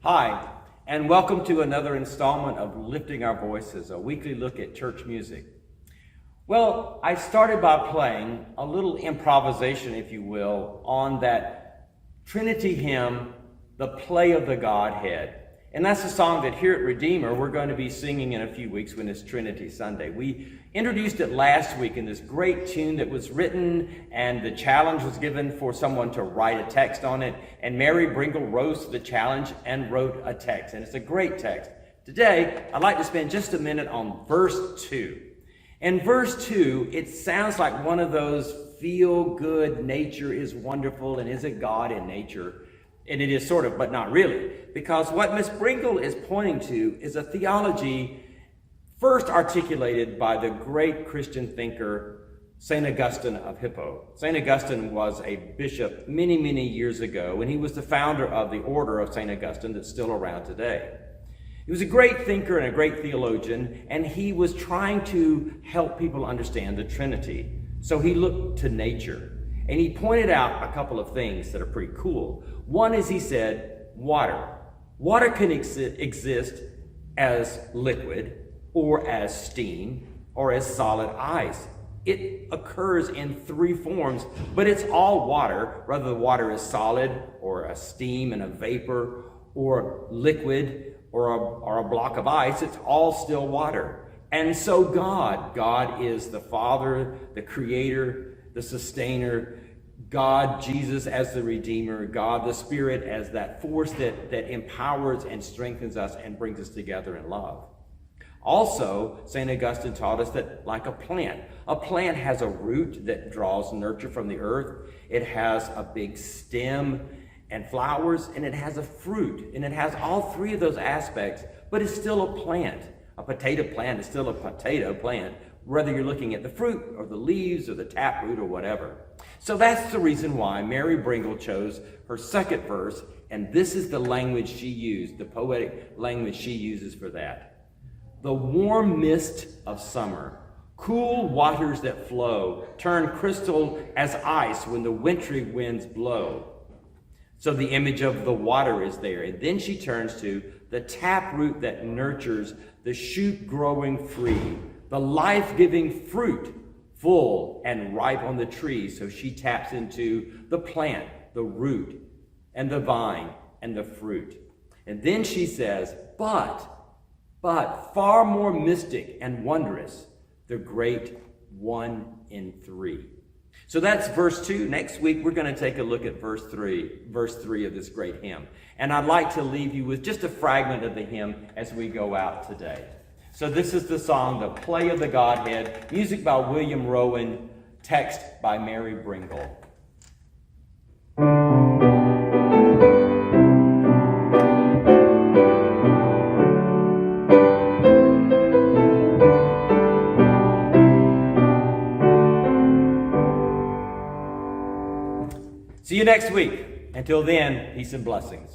Hi, and welcome to another installment of Lifting Our Voices, a weekly look at church music. Well, I started by playing a little improvisation, if you will, on that Trinity hymn, The Play of the Godhead. And that's a song that here at Redeemer we're going to be singing in a few weeks when it's Trinity Sunday. We introduced it last week in this great tune that was written, and the challenge was given for someone to write a text on it. And Mary Bringle rose to the challenge and wrote a text, and it's a great text. Today, I'd like to spend just a minute on verse 2. In verse 2, it sounds like one of those feel-good, nature is wonderful, and isn't God in nature? And it is sort of, but not really, because what Miss Bringle is pointing to is a theology first articulated by the great Christian thinker, St. Augustine of Hippo. St. Augustine was a bishop many, many years ago, and he was the founder of the order of St. Augustine that's still around today. He was a great thinker and a great theologian, and he was trying to help people understand the Trinity. So he looked to nature. And he pointed out a couple of things that are pretty cool. One is, he said, water. Water can exist as liquid or as steam or as solid ice. It occurs in three forms, but it's all water, whether the water is solid or a steam and a vapor or liquid or a block of ice. It's all still water. And so God is the Father, the Creator, the Sustainer, God, Jesus as the Redeemer, God, the Spirit as that force that empowers and strengthens us and brings us together in love. Also, St. Augustine taught us that like a plant has a root that draws nurture from the earth. It has a big stem and flowers, and it has a fruit, and it has all three of those aspects, but it's still a plant. A potato plant is still a potato plant, whether you're looking at the fruit or the leaves or the taproot or whatever. So that's the reason why Mary Bringle chose her second verse, and this is the language she used, the poetic language she uses for that. The warm mist of summer, cool waters that flow, turn crystal as ice when the wintry winds blow. So the image of the water is there. And then she turns to the taproot that nurtures, the shoot growing free, the life-giving fruit full and ripe on the tree. So she taps into the plant, the root, and the vine, and the fruit. And then she says, but far more mystic and wondrous, the great one in three. So that's verse 2. Next week, we're going to take a look at verse 3 of this great hymn. And I'd like to leave you with just a fragment of the hymn as we go out today. So this is the song, The Play of the Godhead, music by William Rowan, text by Mary Bringle. See you next week. Until then, peace and blessings.